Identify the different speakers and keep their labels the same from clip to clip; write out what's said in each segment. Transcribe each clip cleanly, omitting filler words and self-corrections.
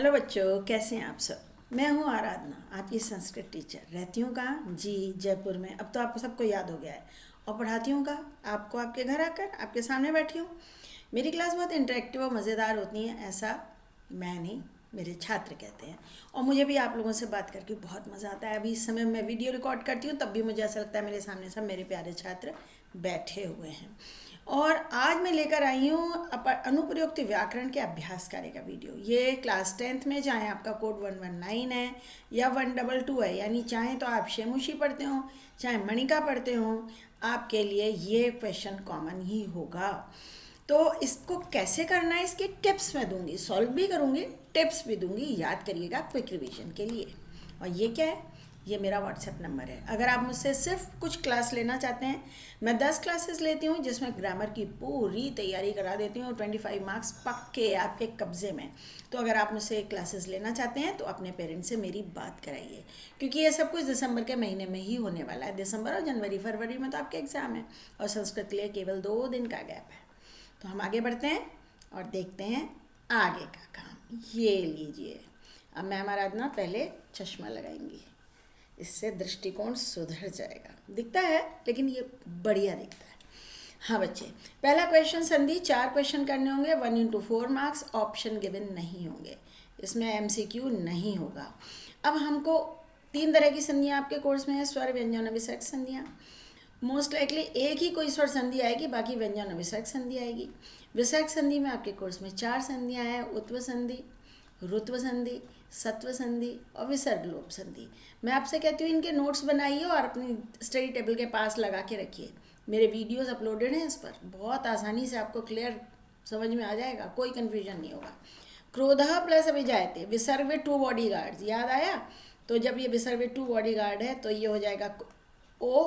Speaker 1: Hello बच्चों, कैसे हैं आप सब। मैं हूं आराधना, आपकी संस्कृत टीचर। रहती हूँ कहाँ जी, जयपुर में। अब तो आपको सबको याद हो गया है। और पढ़ाती हूँ कहाँ, आपको आपके घर आकर आपके सामने बैठी हूँ। मेरी क्लास बहुत इंटरेक्टिव और मज़ेदार होती है, ऐसा मैं नहीं, मेरे छात्र कहते हैं। और मुझे भी आप लोगों से बात करके बहुत मज़ा आता है। अभी इस समय मैं वीडियो रिकॉर्ड करती हूँ, तब भी मुझे ऐसा लगता है मेरे सामने सब मेरे प्यारे छात्र बैठे हुए हैं। और आज मैं लेकर आई हूँ अनुप्रयुक्त व्याकरण के अभ्यास कार्य का वीडियो। ये क्लास 10th में, चाहे आपका कोड 119 है या 122 है, यानी चाहे तो आप शेमुशी पढ़ते हो चाहे मणिका पढ़ते हो, आपके लिए ये क्वेश्चन कॉमन ही होगा। तो इसको कैसे करना है, इसकी टिप्स मैं दूंगी, सॉल्व भी करूंगी, टिप्स भी दूंगी। याद करिएगा क्विक रिवीजन के लिए। और ये क्या है, ये मेरा व्हाट्सएप नंबर है। अगर आप मुझसे सिर्फ कुछ क्लास लेना चाहते हैं, मैं 10 क्लासेस लेती हूँ जिसमें ग्रामर की पूरी तैयारी करा देती हूँ। 25 मार्क्स पक्के आपके कब्जे में। तो अगर आप मुझसे क्लासेस लेना चाहते हैं तो अपने पेरेंट्स से मेरी बात कराइए, क्योंकि ये सब कुछ दिसंबर के महीने में ही होने वाला है। दिसंबर और जनवरी फरवरी में तो आपके एग्ज़ाम है और संस्कृत के लिए केवल 2 दिन का गैप है। तो हम आगे बढ़ते हैं और देखते हैं आगे का काम। ये लीजिए, अब मैम आराधना पहले चश्मा लगाएंगी, इससे दृष्टिकोण सुधर जाएगा। दिखता है लेकिन ये बढ़िया दिखता है। हाँ बच्चे, पहला क्वेश्चन संधि, 4 क्वेश्चन करने होंगे, 1 into 4 मार्क्स, ऑप्शन गिवन नहीं होंगे, इसमें एमसीक्यू नहीं होगा। अब हमको 3 तरह की संधियाँ आपके कोर्स में है, स्वर व्यंजन विसर्ग संधियाँ। मोस्ट लाइकली एक ही कोई स्वर संधि आएगी, बाकी व्यंजन और विसर्ग संधि आएगी। विसर्ग संधि में आपके कोर्स में 4 संधियाँ हैं, उत्व संधि, रुत्व संधि, सत्व संधि और विसर्ग लोप संधि। मैं आपसे कहती हूँ इनके नोट्स बनाइए और अपनी स्टडी टेबल के पास लगा के रखिए। मेरे वीडियोस अपलोडेड हैं इस पर, बहुत आसानी से आपको क्लियर समझ में आ जाएगा, कोई कन्फ्यूजन नहीं होगा। क्रोध प्लस अभिजायते, विसर्ग में 2 बॉडी गार्ड, याद आया। तो जब ये विसर्ग में 2 बॉडी गार्ड है तो ये हो जाएगा ओ,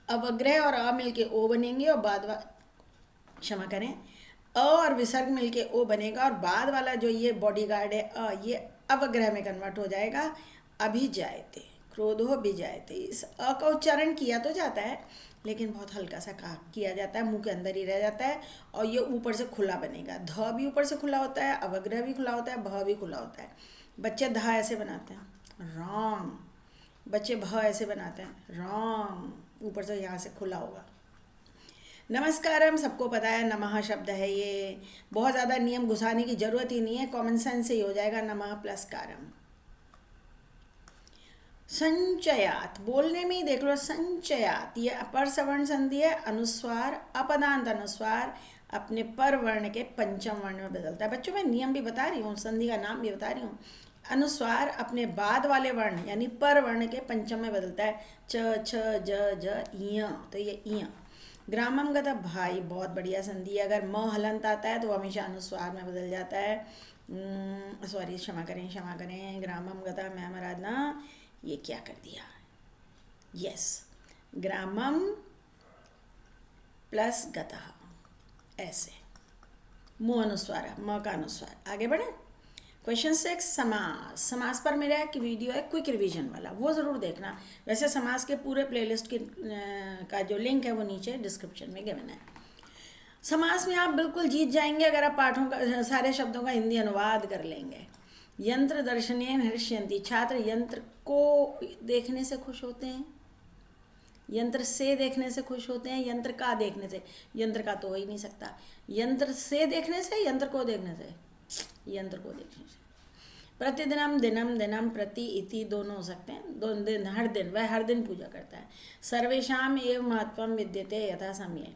Speaker 1: अवग्रह और अ मिल के ओ बनेंगे और क्षमा करें, अ और विसर्ग मिल के ओ बनेगा और बाद वाला जो ये बॉडी गार्ड है अ, ये अवग्रह में कन्वर्ट हो जाएगा, अभिजायते, क्रोधो अभिजायते। इस अ का उच्चारण किया तो जाता है लेकिन बहुत हल्का सा कहा किया जाता है, मुंह के अंदर ही रह जाता है। और ये ऊपर से खुला बनेगा, ध भी ऊपर से खुला होता है, अवग्रह भी खुला होता है, भ भी खुला होता है। बच्चे ध ऐसे बनाते हैं, रॉन्ग। बच्चे भ ऐसे बनाते हैं, रॉन्ग, ऊपर से यहाँ से खुला होगा। नमस्कारम सबको पता है, नमः शब्द है, ये बहुत ज़्यादा नियम घुसाने की जरूरत ही नहीं है, कॉमन सेंस से ही हो जाएगा, नमः प्लस कारम। संचयात, बोलने में ही देख लो, संचयात, ये अपर सवर्ण संधि है। अनुस्वार, अपदांत अनुस्वार अपने पर वर्ण के पंचम वर्ण में बदलता है। बच्चों मैं नियम भी बता रही हूँ, संधि का नाम भी बता रही हूँ। अनुस्वार अपने बाद वाले वर्ण यानी पर वर्ण के पंचम में बदलता है, च छ ज इय, तो ये इय। ग्रामम गता, भाई बहुत बढ़िया संधि है। अगर म हलंत आता है तो हमेशा अनुस्वार में बदल जाता है। सॉरी, क्षमा करें, ग्रामम गता मैम आराधना, ये क्या कर दिया, यस, ग्रामम प्लस गता, ऐसे मुँह अनुस्वार, म का अनुस्वार। आगे बढ़े, क्वेश्चन 6, समास। समास पर मेरा एक वीडियो है क्विक रिवीजन वाला, वो ज़रूर देखना। वैसे समास के पूरे प्लेलिस्ट के का जो लिंक है वो नीचे डिस्क्रिप्शन में गिवन है। समास में आप बिल्कुल जीत जाएंगे अगर आप पाठों का, सारे शब्दों का हिंदी अनुवाद कर लेंगे। यंत्र दर्शनेन हृष्यन्ति, छात्र यंत्र को देखने से खुश होते हैं, यंत्र से देखने से खुश होते हैं, यंत्र का देखने से, यंत्र का तो हो ही नहीं सकता। यंत्र से देखने से, यंत्र को देखने से, यंत्र को देखने से। प्रतिदिनम, दिनम, दिनम, प्रति, इति दोनों हो सकते हैं, दो दिन, हर दिन, वह हर दिन पूजा करता है। सर्वेशाम एव महत्वम विद्यते यथा समय,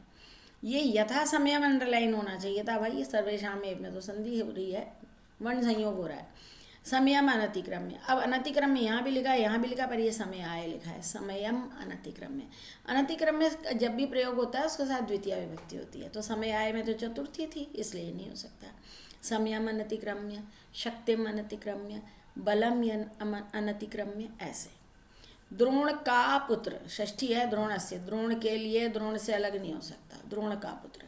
Speaker 1: ये यथा समय में अंडरलाइन होना चाहिए था भाई, ये सर्वेशाम एव में तो संधि हो रही है, वर्ण संयोग हो रहा है। समयम अनतिक्रम्य, अब अनतिक्रम्य यहाँ भी लिखा है, यहाँ भी लिखा, पर ये समय आए लिखा है, समयम अनतिक्रम्य। अनतिक्रम्य जब भी प्रयोग होता है उसके साथ द्वितीय विभक्ति होती है, तो समय आए में तो चतुर्थी थी, इसलिए नहीं हो सकता। समयम अनतिक्रम्य, शक्तिम अनतिक्रम्य, बलम अनतिक्रम्य, ऐसे। द्रोण का पुत्र, षष्ठी है द्रोण से, द्रोण के लिए द्रोण से अलग नहीं हो सकता, द्रोण का पुत्र।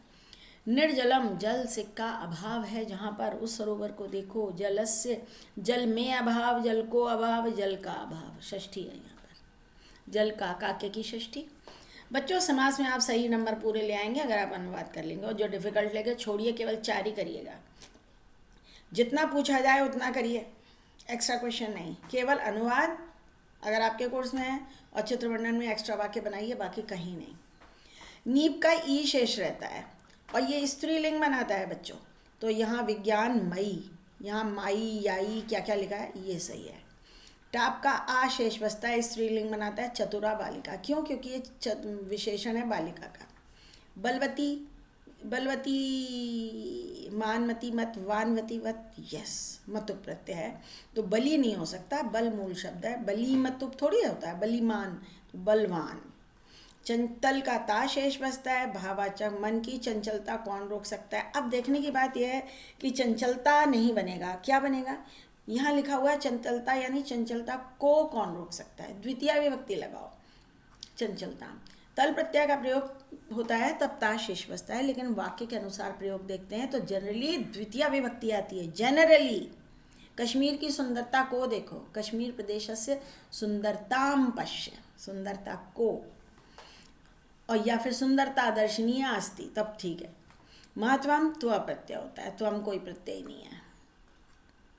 Speaker 1: निर्जलम, जल से का अभाव है जहाँ पर, उस सरोवर को देखो, जलस्य, जल में अभाव, जल को अभाव, जल का अभाव, षष्ठी है यहाँ पर, जल का, काके की षष्ठी। बच्चों समास में आप सही नंबर पूरे ले आएंगे अगर आप अनुवाद कर लेंगे, और जो डिफिकल्ट लेंगे छोड़िए, केवल 4 ही करिएगा, जितना पूछा जाए उतना करिए, एक्स्ट्रा क्वेश्चन नहीं, केवल अनुवाद अगर आपके कोर्स में है, और चित्र वर्णन में एक्स्ट्रा वाक्य बनाइए, बाकी कहीं नहीं। नीप का ई शेष रहता है और ये स्त्रीलिंग बनाता है बच्चों, तो यहाँ विज्ञान मई, यहाँ माई याई क्या क्या लिखा है ये सही है। टाप का आ शेष बसता है, स्त्रीलिंग बनाता है चतुरा बालिका, क्यों? क्योंकि ये विशेषण है बालिका का। बलवती, बलवती मानमती मत, वानवती वत, यस मतुप प्रत्यय है, तो बली नहीं हो सकता, बल मूल शब्द है, बली मतुप थोड़ी होता है, बलीमान, बलवान। चंचल का ता शेष बसता है, भाववाचक मन की चंचलता कौन रोक सकता है। अब देखने की बात यह है कि चंचलता नहीं बनेगा, क्या बनेगा? यहाँ लिखा हुआ है चंचलता, यानी चंचलता को कौन रोक सकता है, द्वितीय विभक्ति लगाओ, चंचलता। तल प्रत्यय का प्रयोग होता है तब ता शेष बसता है, लेकिन वाक्य के अनुसार प्रयोग देखते हैं तो जनरली द्वितीय विभक्ति आती है, जनरली। कश्मीर की सुंदरता को देखो, कश्मीर प्रदेशस्य सुंदरताम पश्य, सुंदरता को, और या फिर सुंदरता दर्शनीय अस्ति, तब ठीक है। महत्वम त्व प्रत्यय होता है, त्वम कोई प्रत्यय नहीं है,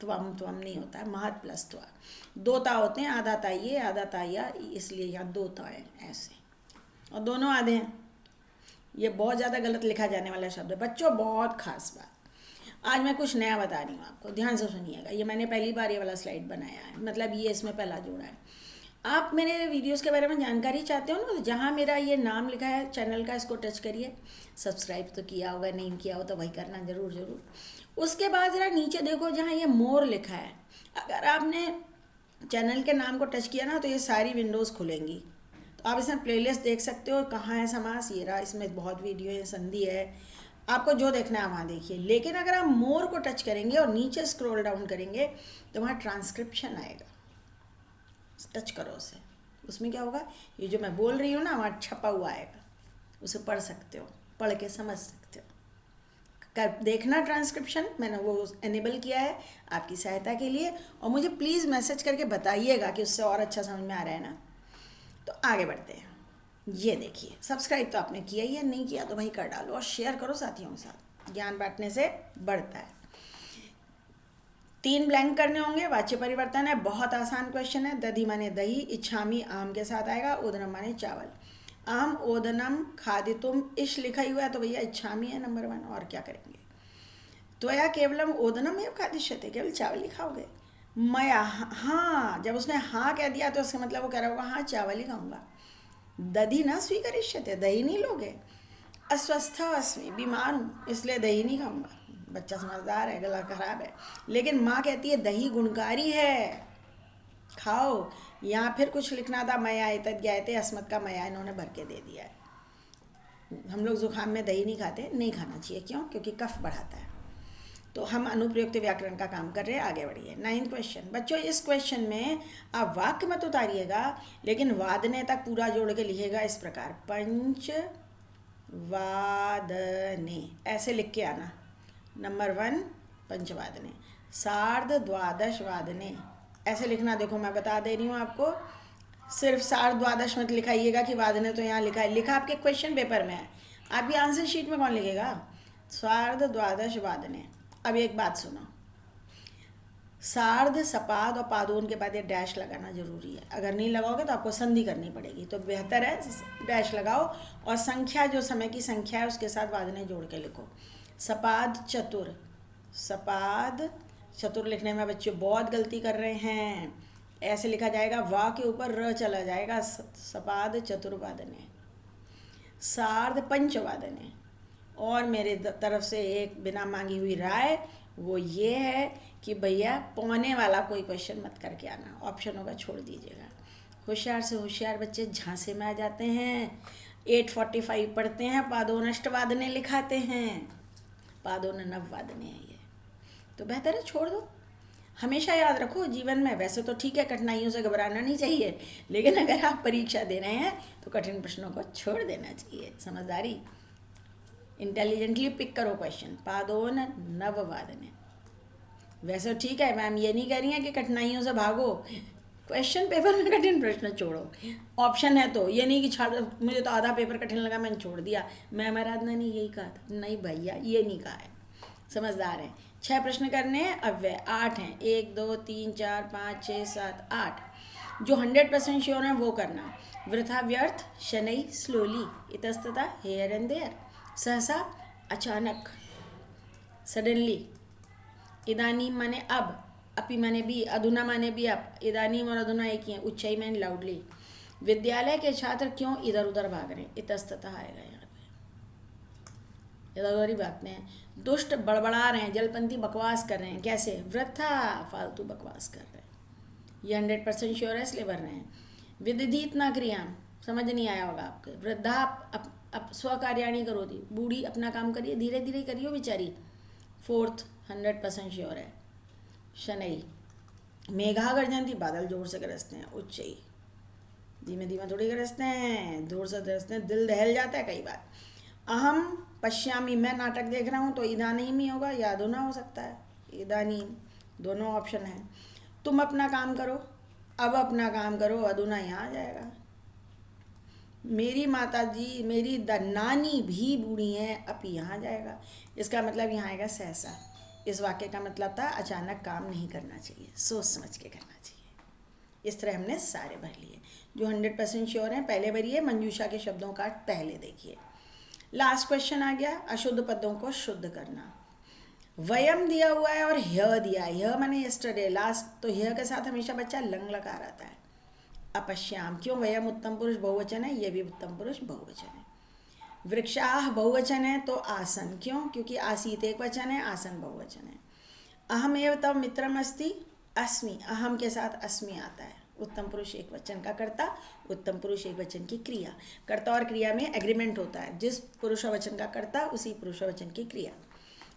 Speaker 1: त्वम त्वम नहीं होता है, महत प्लस त्व। दो ता होते हैं, आधा ताइये आधा ताइया, इसलिए यहाँ दो ता है ऐसे, और दोनों आधे हैं। ये बहुत ज़्यादा गलत लिखा जाने वाला शब्द है बच्चों, बहुत खास बात। आज मैं कुछ नया बता रही हूँ आपको, ध्यान से सुनिएगा। ये मैंने पहली बार ये वाला स्लाइड बनाया है, मतलब ये इसमें पहला जोड़ा है। आप मेरे वीडियोस के बारे में जानकारी चाहते हो ना, तो जहाँ मेरा ये नाम लिखा है चैनल का, इसको टच करिए। सब्सक्राइब तो किया होगा, नहीं किया हो तो वही करना ज़रूर ज़रूर। उसके बाद ज़रा नीचे देखो जहाँ ये मोर लिखा है, अगर आपने चैनल के नाम को टच किया ना तो ये सारी विंडोज़ खुलेंगी, तो आप इसमें प्लेलिस्ट देख सकते हो। कहाँ है समास, ये रहा, इसमें बहुत वीडियो है, संधि है, आपको जो देखना है वहाँ देखिए। लेकिन अगर आप मोर को टच करेंगे और नीचे स्क्रॉल डाउन करेंगे तो वहाँ ट्रांसक्रिप्शन आएगा, टच करो उसे, उसमें क्या होगा, ये जो मैं बोल रही हूँ ना वहाँ छपा हुआ आएगा, उसे पढ़ सकते हो, पढ़ के समझ सकते हो। देखना ट्रांसक्रिप्शन, मैंने वो एनेबल किया है आपकी सहायता के लिए, और मुझे प्लीज़ मैसेज करके बताइएगा कि उससे और अच्छा समझ में आ रहा है ना। तो आगे बढ़ते हैं। ये देखिए, सब्सक्राइब तो आपने किया ही है, नहीं किया तो वही कर डालो और शेयर करो साथियों के साथ, ज्ञान बांटने से बढ़ता है। 3 ब्लैंक करने होंगे, वाच्य परिवर्तन है, बहुत आसान क्वेश्चन है। दधी माने दही, इच्छामी आम के साथ आएगा, ओदनम माने चावल। आम ओदनम खादितुम, इश लिखा ही हुआ है तो भैया इच्छामी है नंबर 1, और क्या करेंगे। त्वया केवलम ओदनम एव खादिष्यते, केवल चावल ही खाओगे। मया, हाँ, जब उसने हाँ कह दिया तो उसका मतलब वो कह रहा होगा हाँ चावल ही खाऊंगा। दधी न स्वीकरिष्यते, दही नहीं लोगे। अस्वस्थ अस्मि, बीमार हूँ इसलिए दही नहीं खाऊंगा। बच्चा समझदार है, गला खराब है, लेकिन माँ कहती है दही गुणकारी है, खाओ। या फिर कुछ लिखना था, मया एतद ज्ञायते, अस्मत् का मया इन्होंने भर के दे दिया है। हम लोग जुकाम में दही नहीं खाते, नहीं खाना चाहिए, क्यों? क्योंकि कफ बढ़ाता है। तो हम अनुप्रयुक्त व्याकरण का काम कर रहे हैं, आगे बढ़िए। 9th क्वेश्चन बच्चों, इस क्वेश्चन में आप वाक्य मत उतारिएगा, लेकिन वादने तक पूरा जोड़ के लिखिएगा इस प्रकार, पंच वादने, ऐसे लिख के आना। नंबर 1 पंचवादने, सार्ध द्वादश वादने, ऐसे लिखना। देखो मैं बता दे रही हूँ आपको, सिर्फ सार्ध द्वादश मत लिखाइएगा कि वादने तो यहाँ लिखा है, लिखा आपके क्वेश्चन पेपर में है, आपकी आंसर शीट में कौन लिखेगा? सार्ध द्वादश वादने। अब एक बात सुनो, सार्ध सपाद और पादोन के बाद ये डैश लगाना जरूरी है, अगर नहीं लगाओगे तो आपको संधि करनी पड़ेगी, तो बेहतर है डैश लगाओ, और संख्या जो समय की संख्या है उसके साथ वादने जोड़ के लिखो। सपाद चतुर, सपाद चतुर लिखने में बच्चों बहुत गलती कर रहे हैं, ऐसे लिखा जाएगा, वा के ऊपर र चला जाएगा, सपाद चतुर्वादने। सार्ध पंचवादने। और मेरे तरफ से एक बिना मांगी हुई राय वो ये है कि भैया पौने वाला कोई क्वेश्चन मत करके आना, ऑप्शन होगा छोड़ दीजिएगा। होशियार से होशियार बच्चे झांसे में आ जाते हैं, 8:45 पढ़ते हैं, पादोन अष्टवादने लिखाते हैं, पादोन नववादने है ये, तो बेहतर है छोड़ दो। हमेशा याद रखो जीवन में, वैसे तो ठीक है कठिनाइयों से घबराना नहीं चाहिए, लेकिन अगर आप परीक्षा दे रहे हैं तो कठिन प्रश्नों को छोड़ देना चाहिए। समझदारी, इंटेलिजेंटली पिक करो क्वेश्चन। पादोन नववादने, वैसे ठीक है मैम, ये नहीं कह रही हैं कि कठिनाइयों से भागो, क्वेश्चन पेपर में कठिन प्रश्न छोड़ो, ऑप्शन है तो, ये नहीं कि छाड़ मुझे तो आधा पेपर कठिन लगा मैंने छोड़ दिया। मैम आराधना ने यही कहा था, नहीं भैया ये नहीं कहा है, समझदार है। 6 प्रश्न करने हैं, अव्यय 8 हैं, 1 2 3 4 5 6 7 8। जो 100% श्योर है वो करना। वृथा व्यर्थ, शनै स्लोली, इतस्ततः हेयर एंड देयर, सहसा अचानक सडनली, इदानीम माने अब, अपि माने भी, अधुना माने भी अब, इदानीम और अधुना एक ही है, उच्चई माने लाउडली। विद्यालय के छात्र क्यों इधर उधर भाग रहे हैं, इतस्ततः आएगा यहाँ पे, इधर उधर ही भागते हैं। दुष्ट बड़बड़ा रहे हैं, जलपंथी बकवास कर रहे हैं, कैसे, वृथा फालतू बकवास कर रहे हैं, ये 100% श्योर है इसलिए भर रहे हैं। विदिधित ना क्रिया, समझ नहीं आया होगा आपके। वृद्धा अब स्वकार्याणी करो दी, बूढ़ी अपना काम करिए, धीरे धीरे करियो बेचारी, 4th 100% श्योर है। शनै, मेघा गर्जन्ति, बादल जोर से गरजते हैं, उच्चई, धीमे धीमे थोड़ी गरजते हैं, जोर से गरजते हैं, दिल दहल जाता है कई बार। अहम पश्यामी, मैं नाटक देख रहा हूँ, तो इदानीम ही होगा या अधुना हो सकता है, इदानीम, दोनों ऑप्शन है। तुम अपना काम करो, अब अपना काम करो, अधुना यहाँ आ जाएगा। मेरी माता जी, मेरी नानी भी बूढ़ी हैं, अब यहाँ जाएगा। इसका मतलब यहाँ आएगा सहसा। इस वाक्य का मतलब था अचानक काम नहीं करना चाहिए, सोच समझ के करना चाहिए। इस तरह हमने सारे भर लिए। जो 100% श्योर हैं पहले भरिए, मंजूषा के शब्दों का पहले देखिए। लास्ट क्वेश्चन आ गया, अशुद्ध पदों को शुद्ध करना। वयम दिया हुआ है और ह्य दिया है, ह्य माने यस्टरडे, लास्ट, तो ह्य के साथ हमेशा बच्चा लंग लकार आता है। अपश्याम, क्यों, वयम उत्तम पुरुष बहुवचन है, ये भी उत्तम पुरुष बहुवचन है। वृक्षाह बहुवचन है तो आसन, क्यों, क्योंकि आसीत एक वचन है, आसन बहुवचन है। अहम एव तव मित्रम अस्ति, अस्मि, अहम के साथ अस्मि आता है। उत्तम पुरुष एक वचन का कर्ता, उत्तम पुरुष एक वचन की क्रिया। कर्ता और क्रिया में एग्रीमेंट होता है, जिस पुरुष वचन का कर्ता उसी पुरुष वचन की क्रिया।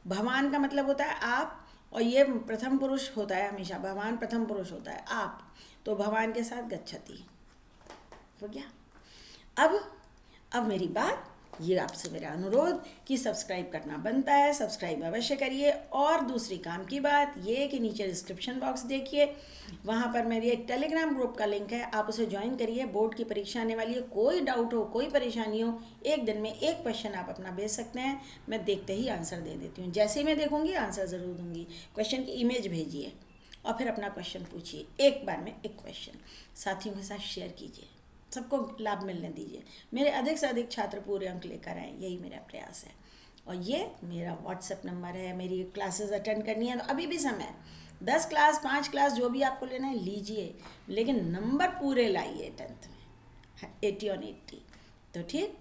Speaker 1: भवान का मतलब होता है आप, और ये प्रथम पुरुष होता है हमेशा, भवान प्रथम पुरुष होता है आप, तो भवान के साथ गच्छति हो गया। अब मेरी बात, ये आपसे मेरा अनुरोध कि सब्सक्राइब करना बनता है, सब्सक्राइब अवश्य करिए। और दूसरी काम की बात ये कि नीचे डिस्क्रिप्शन बॉक्स देखिए, वहाँ पर मेरी एक टेलीग्राम ग्रुप का लिंक है, आप उसे ज्वाइन करिए। बोर्ड की परीक्षा आने वाली है, कोई डाउट हो, कोई परेशानी हो, एक दिन में एक क्वेश्चन आप अपना भेज सकते हैं, मैं देखते ही आंसर दे देती हूँ। जैसे ही मैं देखूँगी आंसर ज़रूर दूँगी। क्वेश्चन की इमेज भेजिए और फिर अपना क्वेश्चन पूछिए, एक बार में एक क्वेश्चन। साथियों के साथ शेयर कीजिए, सबको लाभ मिलने दीजिए, मेरे अधिक से अधिक छात्र पूरे अंक लेकर आएँ, यही मेरा प्रयास है। और ये मेरा व्हाट्सएप नंबर है, मेरी क्लासेस अटेंड करनी है तो अभी भी समय है, 10 क्लास 5 क्लास जो भी आपको लेना है लीजिए, लेकिन नंबर पूरे लाइए 10th में 80 on 80, तो ठीक।